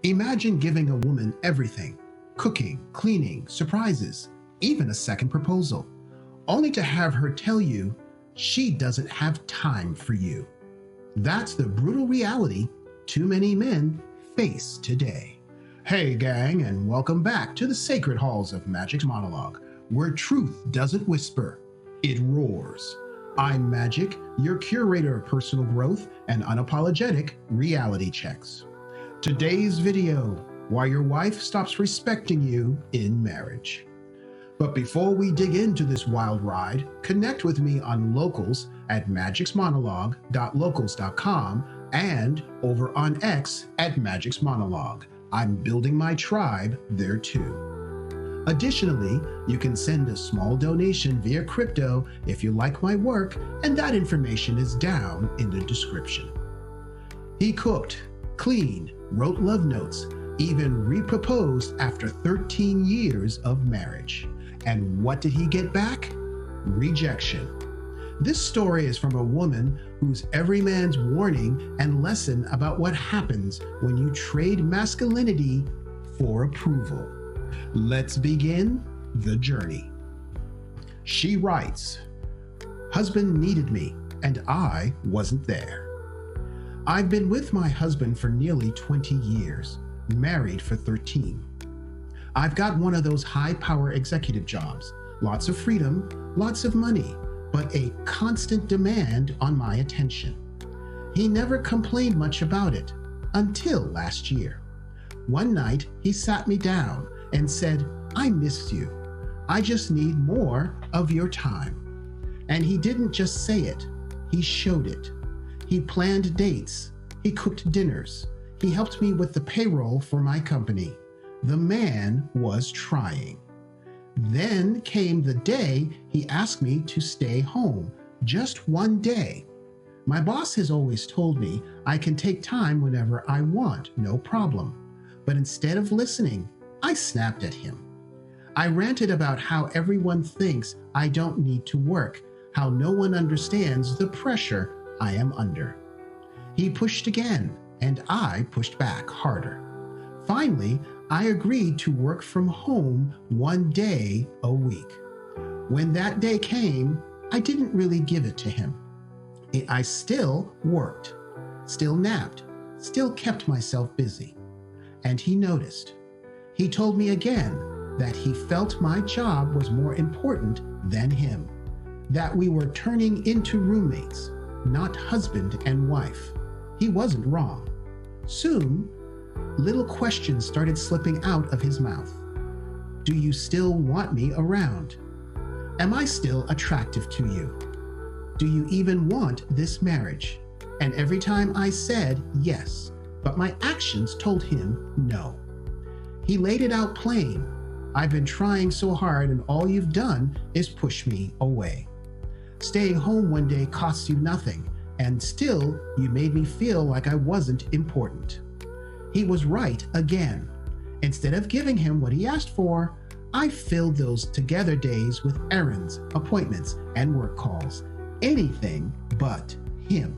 Imagine giving a woman everything: cooking, cleaning, surprises, even a second proposal, only to have her tell you she doesn't have time for you. That's the brutal reality too many men face today. Hey gang, and welcome back to the sacred halls of Magic's monologue, where truth doesn't whisper, it roars. I'm Magic, your curator of personal growth and unapologetic reality checks. Today's video: why your wife stops respecting you in marriage. But before we dig into this wild ride, connect with me on Locals at magicsmonologue.locals.com and over on X at Magic's Monologue. I'm building my tribe there too. Additionally, you can send a small donation via crypto if you like my work, and that information is down in the description. He cooked, cleaned, wrote love notes, even re-proposed after 13 years of marriage. And what did he get back? Rejection. This story is from a woman who's every man's warning and lesson about what happens when you trade masculinity for approval. Let's begin the journey. She writes, "Husband needed me, and I wasn't there. I've been with my husband for nearly 20 years, married for 13. I've got one of those high-power executive jobs, lots of freedom, lots of money, but a constant demand on my attention. He never complained much about it until last year. One night, he sat me down and said, 'I miss you. I just need more of your time.' And he didn't just say it, he showed it. He planned dates, he cooked dinners, he helped me with the payroll for my company. The man was trying. Then came the day he asked me to stay home, just one day. My boss has always told me I can take time whenever I want, no problem. But instead of listening, I snapped at him. I ranted about how everyone thinks I don't need to work, how no one understands the pressure I am under. He pushed again, and I pushed back harder. Finally, I agreed to work from home one day a week. When that day came, I didn't really give it to him. I still worked, still napped, still kept myself busy. And he noticed. He told me again that he felt my job was more important than him, that we were turning into roommates, not husband and wife. He wasn't wrong. Soon, little questions started slipping out of his mouth. Do you still want me around? Am I still attractive to you? Do you even want this marriage? And every time I said yes, but my actions told him no. He laid it out plain. I've been trying so hard, and all you've done is push me away. Staying home one day costs you nothing, and still you made me feel like I wasn't important. He was right again. Instead of giving him what he asked for, I filled those together days with errands, appointments, and work calls. Anything but him.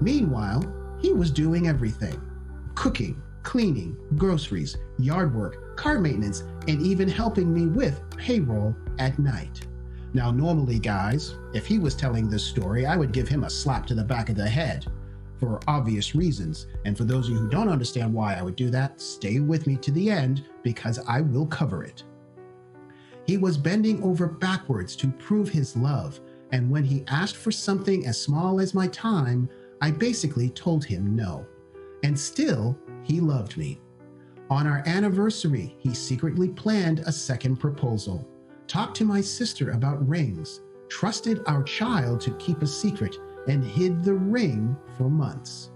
Meanwhile, he was doing everything: cooking, cleaning, groceries, yard work, car maintenance, and even helping me with payroll at night. Now, normally, guys, if he was telling this story, I would give him a slap to the back of the head for obvious reasons. And for those of you who don't understand why I would do that, stay with me to the end because I will cover it. He was bending over backwards to prove his love, and when he asked for something as small as my time, I basically told him no. And still, he loved me. On our anniversary, he secretly planned a second proposal, talked to my sister about rings, trusted our child to keep a secret, and hid the ring for months.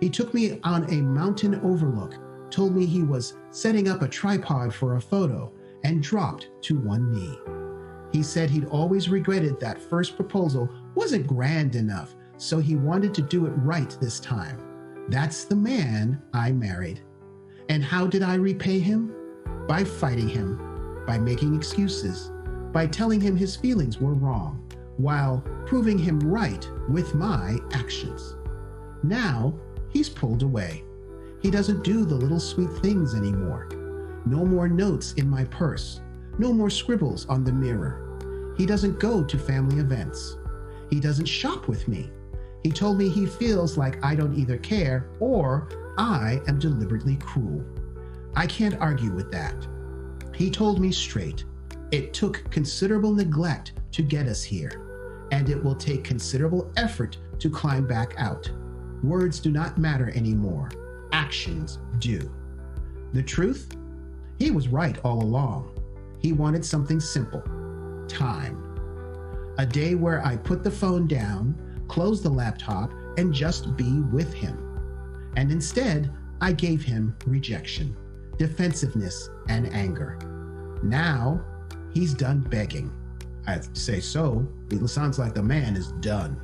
He took me on a mountain overlook, told me he was setting up a tripod for a photo, and dropped to one knee. He said he'd always regretted that first proposal wasn't grand enough, so he wanted to do it right this time. That's the man I married. And how did I repay him? By fighting him, by making excuses, by telling him his feelings were wrong, while proving him right with my actions. Now, he's pulled away. He doesn't do the little sweet things anymore. No more notes in my purse. No more scribbles on the mirror. He doesn't go to family events. He doesn't shop with me. He told me he feels like I don't either care or I am deliberately cruel. I can't argue with that. He told me straight, it took considerable neglect to get us here, and it will take considerable effort to climb back out. Words do not matter anymore. Actions do. The truth? He was right all along. He wanted something simple. Time. A day where I put the phone down, close the laptop, and just be with him. And instead, I gave him rejection, defensiveness, and anger. Now, he's done begging. I'd say so. It sounds like the man is done.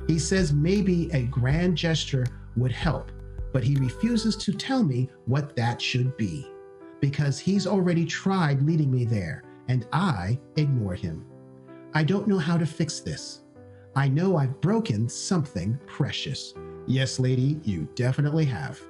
He says maybe a grand gesture would help, but he refuses to tell me what that should be, because he's already tried leading me there, and I ignored him. I don't know how to fix this. I know I've broken something precious. Yes, lady, you definitely have.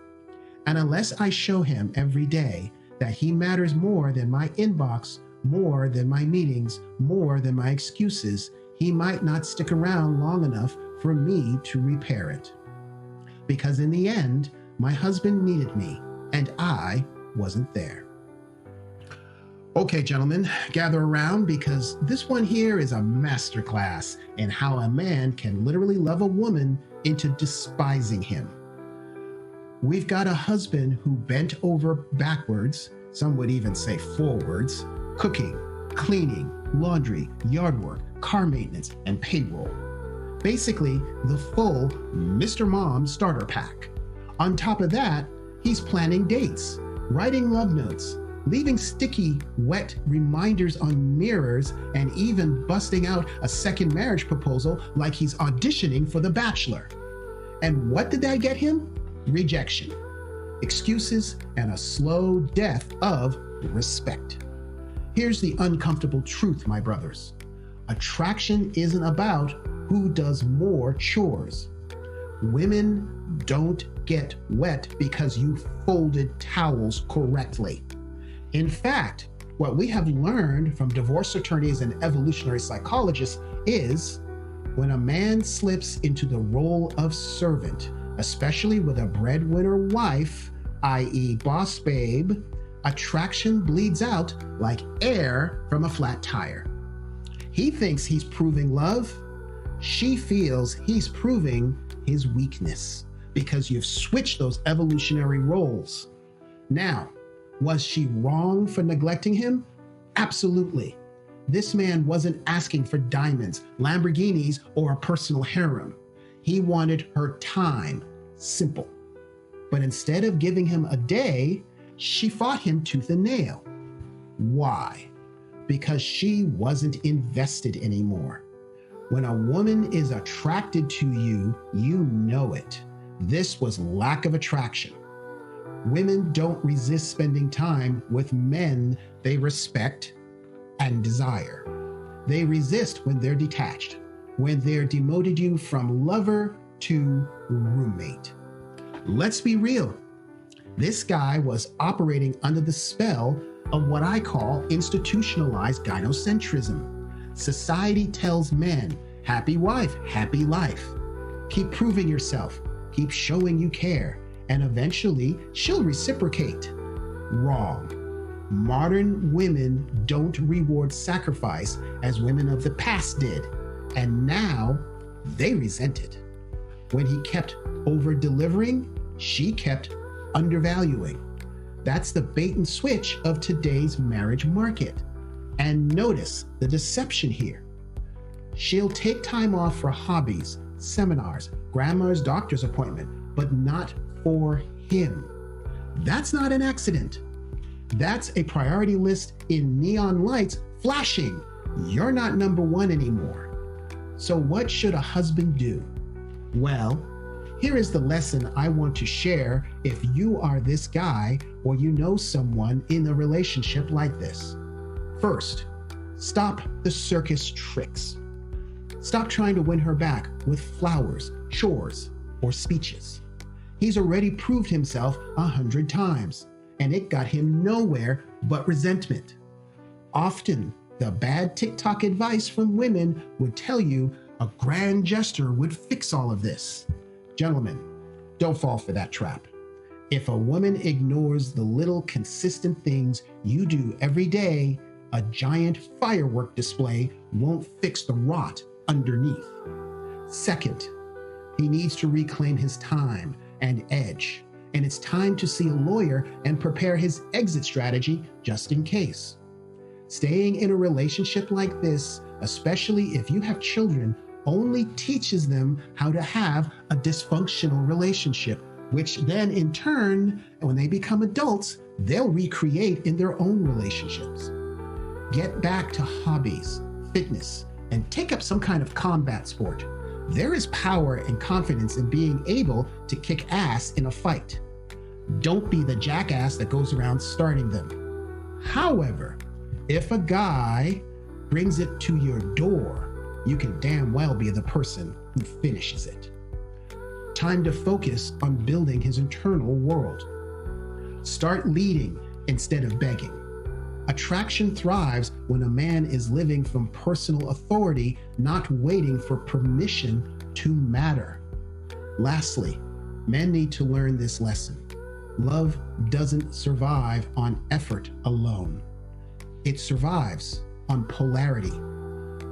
And unless I show him every day that he matters more than my inbox, more than my meetings, more than my excuses, he might not stick around long enough for me to repair it. Because in the end, my husband needed me, and I wasn't there. Okay, gentlemen, gather around because this one here is a masterclass in how a man can literally love a woman into despising him. We've got a husband who bent over backwards, some would even say forwards, cooking, cleaning, laundry, yard work, car maintenance, and payroll. Basically, the full Mr. Mom starter pack. On top of that, he's planning dates, writing love notes, leaving sticky, wet reminders on mirrors, and even busting out a second marriage proposal like he's auditioning for The Bachelor. And what did that get him? Rejection, excuses, and a slow death of respect. Here's the uncomfortable truth, my brothers. Attraction isn't about who does more chores. Women don't get wet because you folded towels correctly. In fact, what we have learned from divorce attorneys and evolutionary psychologists is when a man slips into the role of servant, especially with a breadwinner wife, i.e. boss babe, attraction bleeds out like air from a flat tire. He thinks he's proving love. She feels he's proving his weakness because you've switched those evolutionary roles. Now, was she wrong for neglecting him? Absolutely. This man wasn't asking for diamonds, Lamborghinis, or a personal harem. He wanted her time, simple. But instead of giving him a day, she fought him tooth and nail. Why? Because she wasn't invested anymore. When a woman is attracted to you, you know it. This was lack of attraction. Women don't resist spending time with men they respect and desire. They resist when they're detached, when they're demoted you from lover to roommate. Let's be real. This guy was operating under the spell of what I call institutionalized gynocentrism. Society tells men, happy wife, happy life. Keep proving yourself, keep showing you care, and eventually she'll reciprocate. Wrong. Modern women don't reward sacrifice as women of the past did, and now they resent it. When he kept over-delivering, she kept undervaluing. That's the bait and switch of today's marriage market. And notice the deception here. She'll take time off for hobbies, seminars, grandma's doctor's appointment, but not for him. That's not an accident. That's a priority list in neon lights flashing. You're not number one anymore. So what should a husband do? Well, here is the lesson I want to share if you are this guy or you know someone in a relationship like this. First, stop the circus tricks. Stop trying to win her back with flowers, chores, or speeches. He's already proved himself 100 times, and it got him nowhere but resentment. Often, the bad TikTok advice from women would tell you a grand gesture would fix all of this. Gentlemen, don't fall for that trap. If a woman ignores the little consistent things you do every day, a giant firework display won't fix the rot underneath. Second, he needs to reclaim his time and edge, and it's time to see a lawyer and prepare his exit strategy just in case. Staying in a relationship like this, especially if you have children, only teaches them how to have a dysfunctional relationship, which then in turn, when they become adults, they'll recreate in their own relationships. Get back to hobbies, fitness, and take up some kind of combat sport. There is power and confidence in being able to kick ass in a fight. Don't be the jackass that goes around starting them. However, if a guy brings it to your door, you can damn well be the person who finishes it. Time to focus on building his internal world. Start leading instead of begging. Attraction thrives when a man is living from personal authority, not waiting for permission to matter. Lastly, men need to learn this lesson. Love doesn't survive on effort alone. It survives on polarity.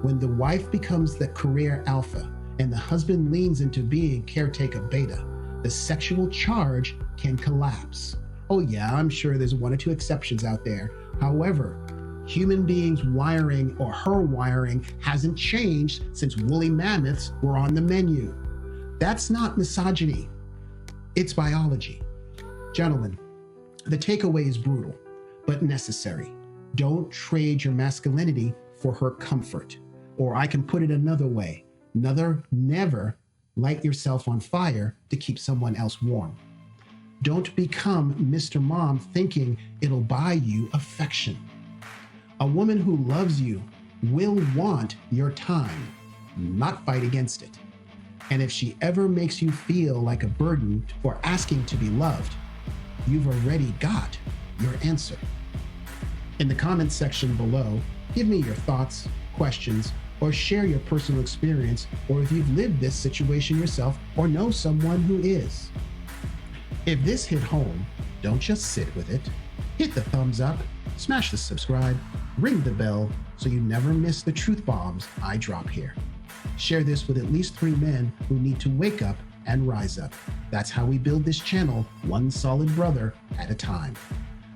When the wife becomes the career alpha and the husband leans into being caretaker beta, the sexual charge can collapse. Oh yeah, I'm sure there's one or two exceptions out there. However, human beings' wiring or her wiring hasn't changed since woolly mammoths were on the menu. That's not misogyny. It's biology. Gentlemen, the takeaway is brutal, but necessary. Don't trade your masculinity for her comfort. Or I can put it another way. Never light yourself on fire to keep someone else warm. Don't become Mr. Mom thinking it'll buy you affection. A woman who loves you will want your time, not fight against it. And if she ever makes you feel like a burden for asking to be loved, you've already got your answer. In the comments section below, give me your thoughts, questions, or share your personal experience, or if you've lived this situation yourself or know someone who is. If this hit home, don't just sit with it. Hit the thumbs up, smash the subscribe, ring the bell so you never miss the truth bombs I drop here. Share this with at least 3 men who need to wake up and rise up. That's how we build this channel, one solid brother at a time.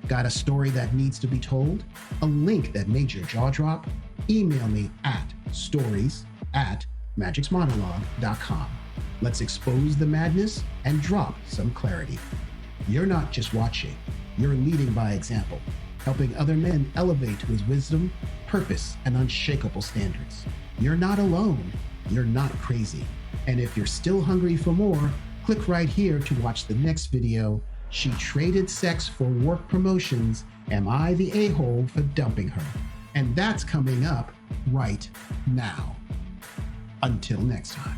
Got a story that needs to be told? A link that made your jaw drop? Email me at stories@magicsmonologue.com. Let's expose the madness and drop some clarity. You're not just watching, you're leading by example, helping other men elevate to his wisdom, purpose, and unshakable standards. You're not alone, you're not crazy. And if you're still hungry for more, click right here to watch the next video. She traded sex for work promotions. Am I the a-hole for dumping her? And that's coming up right now. Until next time.